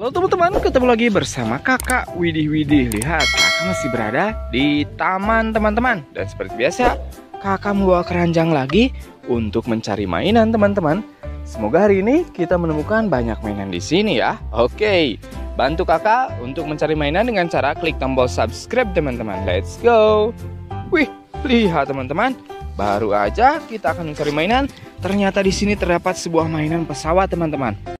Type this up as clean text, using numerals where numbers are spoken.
Halo teman-teman, ketemu lagi bersama kakak Widih. Lihat, kakak masih berada di taman teman-teman. Dan seperti biasa, kakak membawa keranjang lagi untuk mencari mainan teman-teman. Semoga hari ini kita menemukan banyak mainan di sini ya. Oke, bantu kakak untuk mencari mainan dengan cara klik tombol subscribe teman-teman. Let's go. Wih, lihat teman-teman. Baru aja kita akan mencari mainan. Ternyata di sini terdapat sebuah mainan pesawat teman-teman.